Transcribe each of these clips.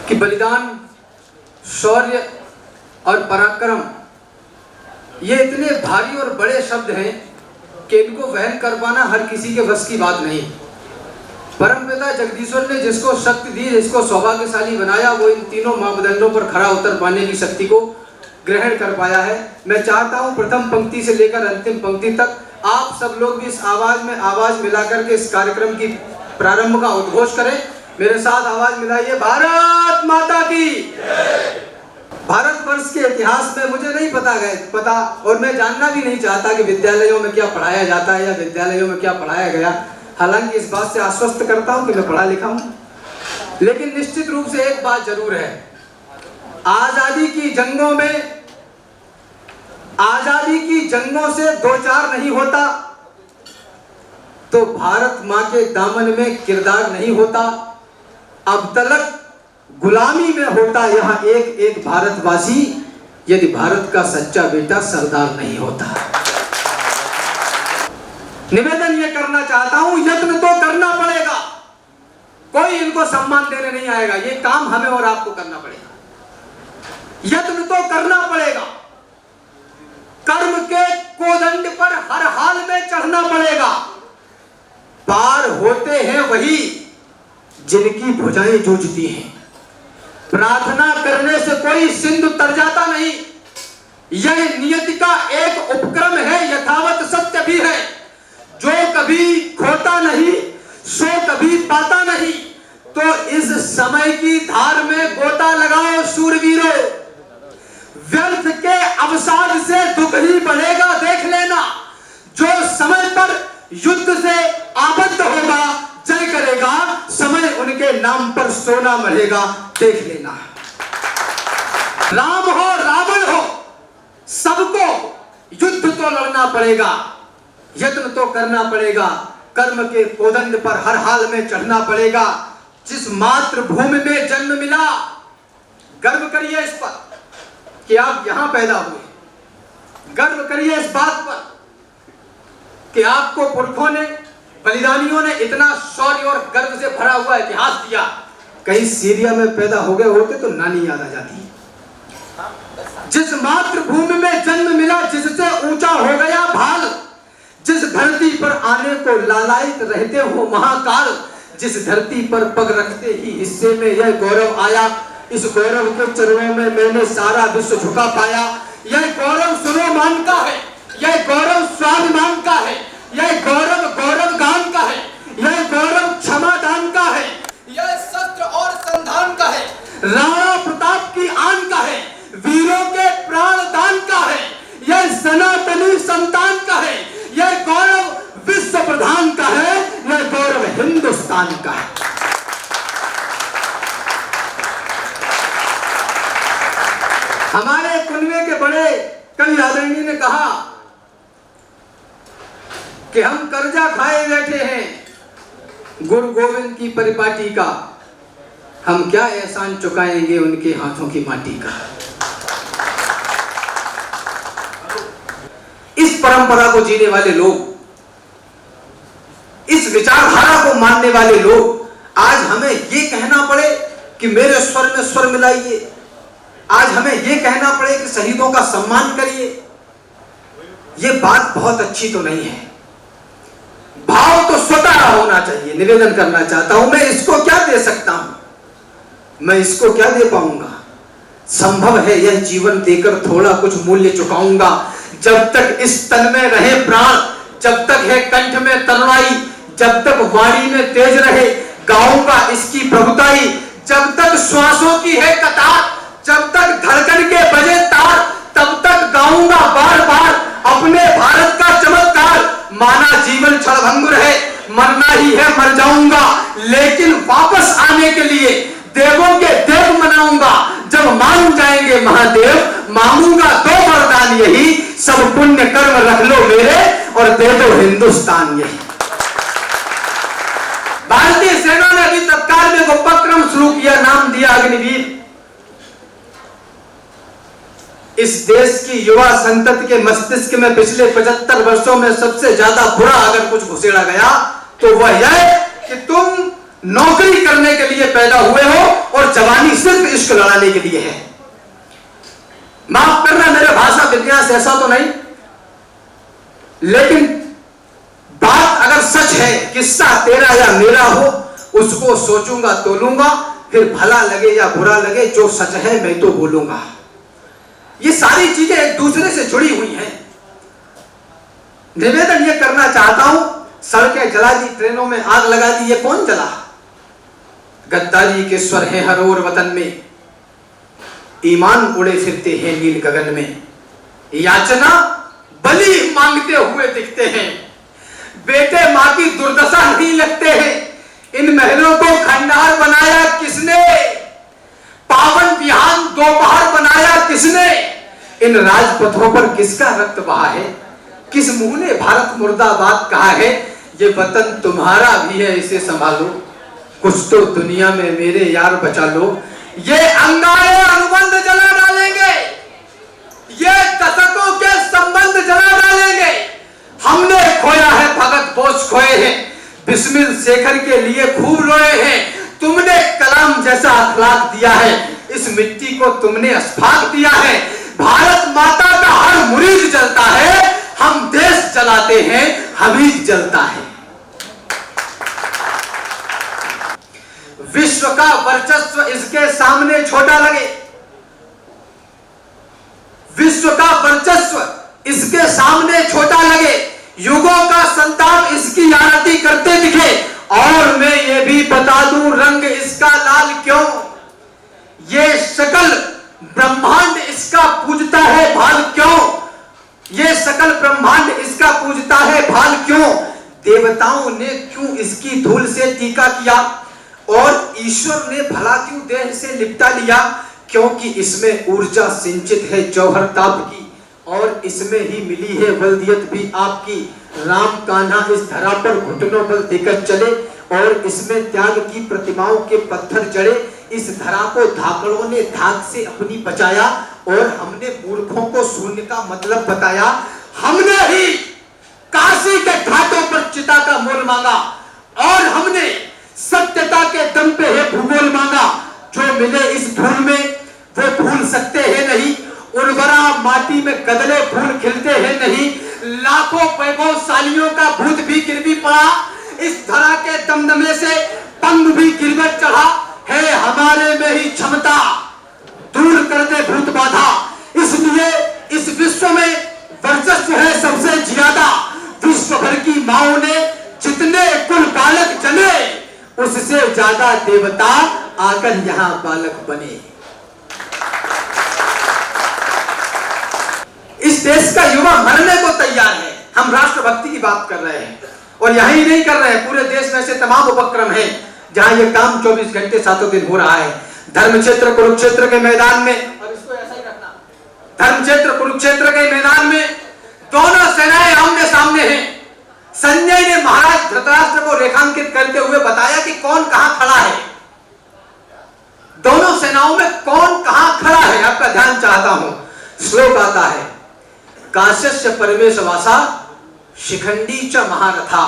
कि बलिदान, शौर्य और पराक्रम ये इतने भारी और बड़े शब्द हैं कि इनको वहन कर पाना हर किसी के बस की बात नहीं। परमपिता जगदीश्वर ने जिसको शक्ति दी, जिसको सौभाग्यशाली बनाया, वो इन तीनों मापदंडों पर खरा उतर पाने की शक्ति को ग्रहण कर पाया है। मैं चाहता हूं प्रथम पंक्ति से लेकर अंतिम पंक्ति तक आप सब लोग भी इस आवाज में आवाज मिलाकर के इस कार्यक्रम की प्रारंभ का उद्घोष करें। मेरे साथ आवाज मिलाइए, भारत माता की। भारतवर्ष के इतिहास में मुझे नहीं पता और मैं जानना भी नहीं चाहता कि विद्यालयों में क्या पढ़ाया जाता है या विद्यालयों में क्या पढ़ाया गया। हालांकि इस बात से आश्वस्त करता हूं कि मैं पढ़ा लिखा हूं, लेकिन निश्चित रूप से एक बात जरूर है, आजादी की जंगों से दो चार नहीं होता तो भारत मां के दामन में किरदार नहीं होता। अब तलक गुलामी में होता यहाँ एक एक भारतवासी, यदि भारत का सच्चा बेटा सरदार नहीं होता। निवेदन ये करना चाहता हूं, यत्न तो करना पड़ेगा, कोई इनको सम्मान देने नहीं आएगा, ये काम हमें और आपको करना पड़ेगा। यत्न तो करना पड़ेगा, कर्म के कोदंड पर हर हाल में चढ़ना पड़ेगा। पार होते हैं वही जिनकी भुजाएं जूझती हैं। प्रार्थना करने से कोई सिंधु तर जाता नहीं, यह नियति का एक उपक्रम है, यथावत सत्य भी है। जो कभी खोता नहीं सो कभी पाता नहीं, तो इस समय की धार में गोता लगाओ शूरवीरों। व्यर्थ के अवसाद से दुख ही बढ़ेगा देख लेना, जो समय पर युद्ध से आबद्ध होगा जय करेगा, समय उनके नाम पर सोना मढ़ेगा देख लेना। राम हो रावण हो सबको युद्ध तो लड़ना पड़ेगा, यत्न तो करना पड़ेगा, कर्म के कोदंड पर हर हाल में चढ़ना पड़ेगा। जिस मातृभूमि में जन्म मिला, गर्व करिए इस पर कि आप यहां पैदा हुए। गर्व करिए इस बात पर कि आपको पुरखों ने, बलिदानियों ने इतना शौर्य और गर्व से भरा हुआ इतिहास दिया। कहीं सीरिया में पैदा हो गए होते तो नानी याद आ जाती। जिस मातृभूमि में जन्म मिला, जिससे ऊंचा हो गया भाल, जिस धरती पर आने को लालायित रहते हो महाकाल, जिस धरती पर पग रखते ही हिस्से में यह गौरव आया, इस गौरव के चरणों में मैंने सारा विश्व झुका पाया। यह गौरव सुनोमान का है, यह गौरव स्वाभिमान का है, यह गौरव गौरव गान का है, यह गौरव क्षमा दान का है, यह शस्त्र और संधान का है, राणा प्रताप की आन का है, वीरों के प्राण दान का है, यह सनातनी संतान का है, यह गौरव विश्व प्रधान का है, यह गौरव हिंदुस्तान का है। हमारे कुनबे के बड़े कवि आदरणीय ने कहा कि हम कर्जा खाए बैठे हैं गुरु गोविंद की परिपाटी का, हम क्या एहसान चुकाएंगे उनके हाथों की माटी का। इस परंपरा को जीने वाले लोग, इस विचारधारा को मानने वाले लोग, आज हमें ये कहना पड़े कि मेरे स्वर में स्वर मिलाइए, आज हमें ये कहना पड़े कि शहीदों का सम्मान करिए, ये बात बहुत अच्छी तो नहीं है। भाव तो स्वतः होना चाहिए। निवेदन करना चाहता हूं, मैं इसको क्या दे सकता हूं, मैं इसको क्या दे पाऊंगा। संभव है यह जीवन देकर थोड़ा कुछ मूल्य चुकाऊंगा। जब तक इस तन में रहे प्राण, जब तक है कंठ में तरुणाई, जब तक वाणी में तेज रहे, गाऊंगा इसकी प्रभुताई। जब तक श्वासों की है कतार, जब तक धड़कन के बजे तार, तब तक गाऊंगा बार बार अपने भारत का चमत्कार। माना जीवन क्षणभंगुर है, मरना ही है, मर जाऊंगा, लेकिन वापस आने के लिए देवों के देव मनाऊंगा। जब मान जाएंगे महादेव, मांगूंगा दो वरदान यही, सब पुण्य कर्म रख लो मेरे और दे दो हिंदुस्तान यही। भारतीय सेना ने अभी तत्काल में एक उपक्रम शुरू किया, नाम दिया अग्निवीर। इस देश की युवा संतति के मस्तिष्क में पिछले 75 वर्षों में सबसे ज्यादा बुरा अगर कुछ घुसेड़ा गया तो वह यह कि तुम नौकरी करने के लिए पैदा हुए हो और जवानी सिर्फ इश्क लड़ाने के लिए है। माफ करना मेरे भाषा विन्यास ऐसा तो नहीं, लेकिन बात अगर सच है, किस्सा तेरा या मेरा हो, उसको सोचूंगा तोलूंगा, फिर भला लगे या बुरा लगे, जो सच है मैं तो बोलूंगा। ये सारी चीजें एक दूसरे से जुड़ी हुई हैं। निवेदन ये करना चाहता हूं, सड़कें जला दी, ट्रेनों में आग लगा दी, ये कौन जला? गद्दारी के स्वर हैं हर ओर वतन में, ईमान उड़े फिरते हैं नील गगन में, याचना बलि मांगते हुए दिखते हैं, बेटे मां की दुर्दशा नहीं लगते हैं। इन महलों को खंडहर बनाया किसने? पावन विहान दोपहर बनाया किसने? इन राजपथों पर किसका रक्त बहा है? किस मुंह ने भारत मुर्दाबाद कहा है? ये वतन तुम्हारा भी है, इसे संभालो, कुछ तो दुनिया में मेरे यार बचा लो। ये अंगारे अनुबंध जला डालेंगे, ये दशकों के संबंध जला डालेंगे। हमने खोया है, भगत बोस खोए हैं, बिस्मिल शेखर के लिए खूब रोए हैं। तुमने कलाम जैसा अखलाक दिया है, इस मिट्टी को तुमने अस्फाक दिया है। भारत माता का हर मुरीद जलता है, हम देश चलाते हैं, हमीद जलता है। विश्व का वर्चस्व इसके सामने छोटा लगे, विश्व का वर्चस्व इसके सामने छोटा लगे, युगों का संताप इसकी आरती करते दिखे। और मैं ये भी बता दूं, रंग इसका लाल क्यों? ये सकल ब्रह्मांड इसका पूजता है, भाल क्यों? ये सकल ब्रह्मांड इसका पूजता है, भाल क्यों? देवताओं ने क्यों इसकी धूल से टीका किया, और ईश्वर ने भला क्यों देह से लिपटा लिया? क्योंकि इसमें ऊर्जा सिंचित है जौहर ताप की, और इसमें ही मिली है वल्दियत भी आपकी। राम कान्हा इस धरा पर घुटनों पर देकर चले, और इसमें त्याग की प्रतिमाओं के पत्थर जड़े। इस धरा को धाकड़ों ने धाक से अपनी बचाया, और हमने मूर्खों को शून्य का मतलब बताया। हमने ही काशी के घाटों पर चिता का मोल मांगा, और हमने सत्यता के दम पे है भूगोल मांगा। जो मिले इस धूल में वो भूल सकते हैं नहीं, उर्वरा माटी में कदले फूल खिलते हैं नहीं। लाखों वैभवशालियों का भूत भी गिर भी पड़ा, इस धरा के दमदमे से पंग भी गिरकर चढ़ा है। हमारे में ही क्षमता, दूर कर दे भूत बाधा। इसलिए इस विश्व में वर्चस्व है सबसे ज्यादा। विश्व भर की माओ ने जितने कुल बालक जने, उससे ज्यादा देवता आकर यहां बालक बने। इस देश का युवा मरने को तैयार है। हम राष्ट्रभक्ति की बात कर रहे हैं, और यही नहीं कर रहे हैं, पूरे देश में ऐसे तमाम उपक्रम हैं जहां ये काम 24 घंटे 7 दिन हो रहा है। धर्म क्षेत्र कुरुक्षेत्र के मैदान में, और इसको ऐसा ही रखना, धर्म क्षेत्र कुरुक्षेत्र के मैदान में दोनों सेनाएं आमने सामने हैं। संजय ने महाराज धृतराष्ट्र को रेखांकित करते हुए बताया कि कौन कहां खड़ा है, दोनों सेनाओं में कौन कहां खड़ा है। आपका ध्यान चाहता हूं, श्लोक आता है, काश्यस्य परमेशवासा शिखंडी च महारथा।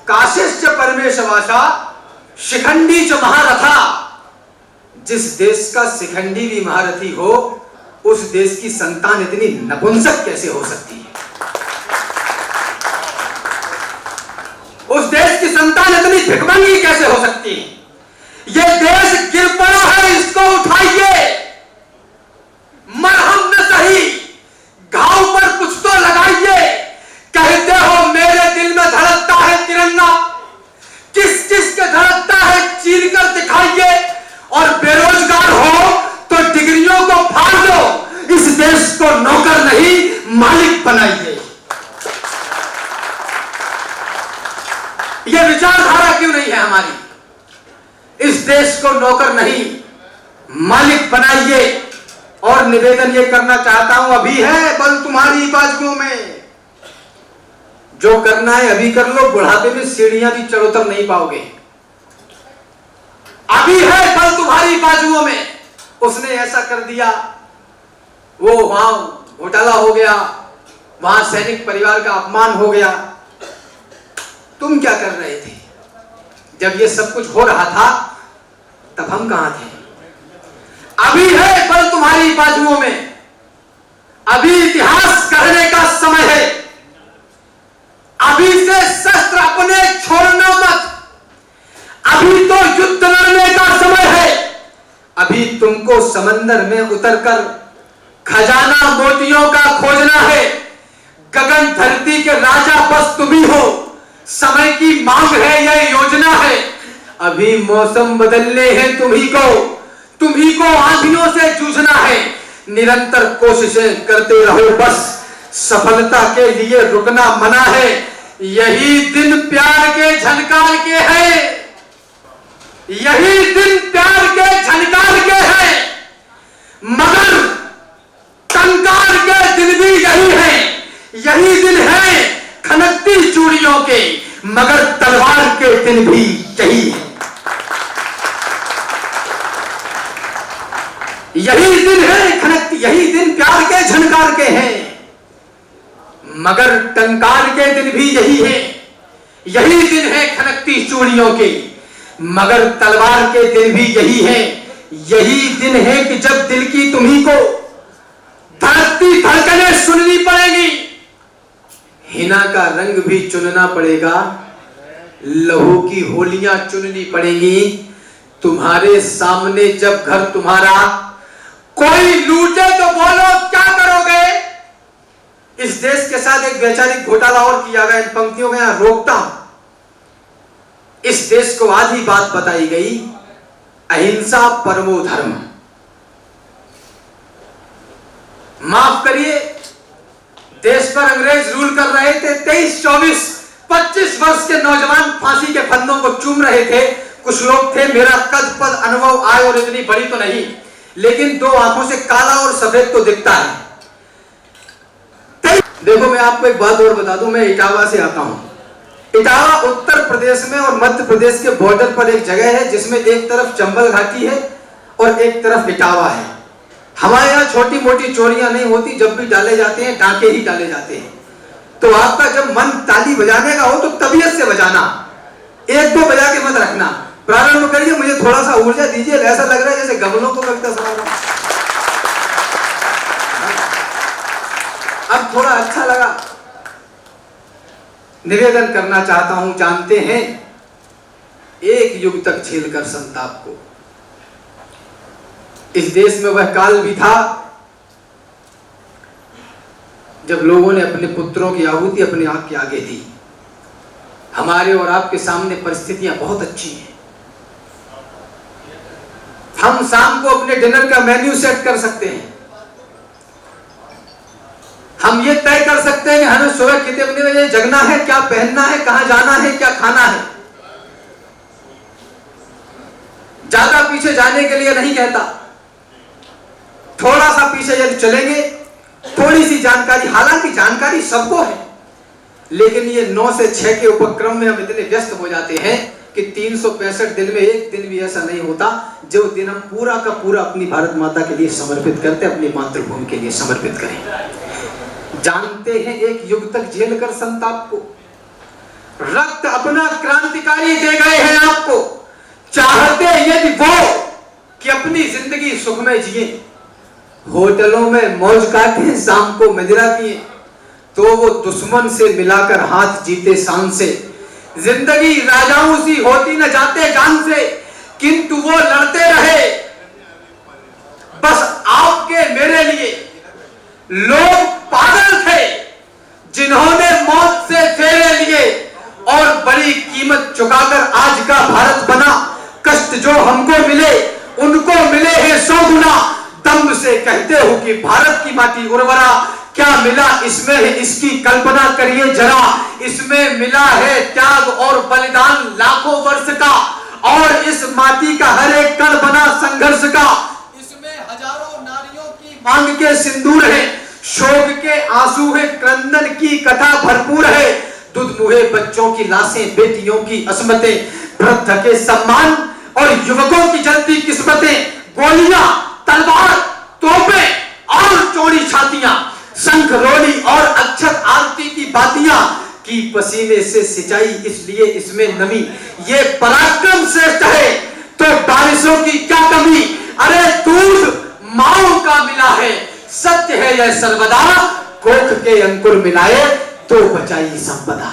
काश्यस्य परमेशवासा शिखंडी च महारथा। जिस देश का शिखंडी भी महारथी हो, उस देश की संतान इतनी नपुंसक कैसे हो सकती है? उस देश की संतान इतनी भिखमंगी कैसे हो सकती है? यह देश गिर पड़ा है, इसको उठाइए। मरहम न सही, घाव पर कुछ तो लगाइए। कहते हो मेरे दिल में धड़कता है तिरंगा, किस किस के धड़कता है चीर कर दिखाइए। और बेरोजगार हो तो डिग्रियों को फाड़ दो, इस देश को नौकर नहीं मालिक बनाइए। यह विचारधारा क्यों नहीं है हमारी? इस देश को नौकर नहीं मालिक बनाइए। और निवेदन ये करना चाहता हूं, अभी है बल तुम्हारी बाजुओं में, जो करना है अभी कर लो, बुढ़ापे में सीढ़ियां भी चढ़ उतर नहीं पाओगे। अभी है बल तुम्हारी बाजुओं में। उसने ऐसा कर दिया, वो वहां घोटाला हो गया, वहां सैनिक परिवार का अपमान हो गया। तुम क्या कर रहे थे जब ये सब कुछ हो रहा था? तब हम कहां थे? अभी है बल तुम्हारी बाजुओं में, अभी इतिहास कहने का समय है, अभी से शस्त्र अपने छोड़ना मत, अभी तो युद्ध लड़ने का समय है। अभी तुमको समंदर में उतरकर खजाना मोतियों का खोजना है। गगन धरती के राजा बस तुम ही हो, समय की मांग है, यह योजना है। अभी मौसम बदलने हैं तुम ही को आंधियों से जूझना है। निरंतर कोशिशें करते रहो बस, सफलता के लिए रुकना मना है। यही दिन प्यार के झनकार के हैं, यही दिन प्यार के झनकार के हैं, मगर टंकार के दिन भी यही है। यही दिन है खनकती चूड़ियों के, मगर तलवार के दिन भी यही है। यही दिन है खनकती, यही दिन प्यार के झनकार के हैं, मगर टंकार के दिन भी यही है। यही दिन है खनकती चूड़ियों के, मगर तलवार के दिन भी यही है। यही दिन है कि जब दिल की तुम्ही को धड़कती धड़कनें सुननी पड़ेगी, हिना का रंग भी चुनना पड़ेगा, लहू की होलियां चुननी पड़ेगी। तुम्हारे सामने जब घर तुम्हारा कोई लूटे तो बोलो क्या करोगे? इस देश के साथ एक वैचारिक घोटाला और किया गया, इन पंक्तियों में यहां रोकता हूं। इस देश को आधी बात बताई गई, अहिंसा परमो धर्म। माफ करिए, देश पर अंग्रेज रूल कर रहे थे, 23, 24, 25 वर्ष के नौजवान फांसी के फंदों को चूम रहे थे। कुछ लोग थे, मेरा कद पद अनुभव आय और इतनी बड़ी तो नहीं, लेकिन दो आंखों से काला और सफेद तो दिखता है। देखो मैं आपको एक बात और बता दूं, मैं इटावा से आता हूं। इटावा उत्तर प्रदेश में और मध्य प्रदेश के बॉर्डर पर एक जगह है, जिसमें एक तरफ चंबल घाटी है और एक तरफ इटावा है। हमारे यहाँ छोटी मोटी चोरियां नहीं होती, जब भी डाले जाते हैं डांके ही डाले जाते हैं। तो आपका जब मन ताली बजाने का हो तो तबीयत से बजाना, एक दो बजा के मत रखना। प्रारंभ करिए, मुझे थोड़ा सा ऊर्जा दीजिए, ऐसा लग रहा है जैसे गमलों को लगता सवाल। अब थोड़ा अच्छा लगा, निवेदन करना चाहता हूं। जानते हैं, एक युग तक झेलकर संताप को, इस देश में वह काल भी था जब लोगों ने अपने पुत्रों की आहुति अपने आंख के आगे दी। हमारे और आपके सामने परिस्थितियां बहुत अच्छी हैं। हम शाम को अपने डिनर का मेन्यू सेट कर सकते हैं, हम ये तय कर सकते हैं कि हमें सुबह कितने बजे जगना है, क्या पहनना है, कहां जाना है, क्या खाना है। ज्यादा पीछे जाने के लिए नहीं कहता, थोड़ा सा पीछे यदि चलेंगे, थोड़ी सी जानकारी, हालांकि जानकारी सबको है, लेकिन ये 9 से 6 के उपक्रम में हम इतने व्यस्त हो जाते हैं कि 365 दिन में एक दिन भी ऐसा नहीं होता जो दिन हम पूरा का पूरा अपनी भारत माता के लिए समर्पित करते, अपनी मातृभूमि के लिए समर्पित करें। जानते हैं, एक युग तक झेल कर संताप को, रक्त अपना क्रांतिकारी दे गए हैं आपको। चाहते यदि वो कि अपनी जिंदगी सुखमय जिए, होटलों में मौज काटे, शाम को मदिरा पिए, तो वो दुश्मन से मिलाकर हाथ जीते शान से। जिंदगी राजाओं सी होती न जाते जान से, किंतु वो लड़ते रहे बस आपके मेरे लिए। लोग पागल थे जिन्होंने मौत से फेरे लिए और बड़ी कीमत चुकाकर आज का भारत बना। कष्ट जो हमको मिले उनको मिले हैं 100 गुना। दम से कहते हो कि भारत की माटी उर्वरा, क्या मिला इसमें है इसकी कल्पना करिए जरा। इसमें मिला है त्याग और बलिदान लाखों वर्ष का, और इस माटी का हर एक कण बना संघर्ष का। इसमें हजारों नारियों की मांग के सिंदूर है, शोक के आंसू है, क्रंदन की कथा भरपूर है। दूध मुहे बच्चों की लाशें, बेटियों की अस्मतें, वृद्ध के सम्मान और युवकों की जलती किस्मतें, गोलियां, तलवार, तोपें और चौड़ी छातियां, शंख रोली और अक्षत आरती की बातियां की पसीने से सिंचाई, इसलिए इसमें नमी। ये पराक्रम श्रेष्ठ है तो तो बारिशों की क्या कमी, अरे दूध माओ का मिला है, सत्य है यह सर्वदा, कोख के अंकुर मिलाए तो बचाई संपदा।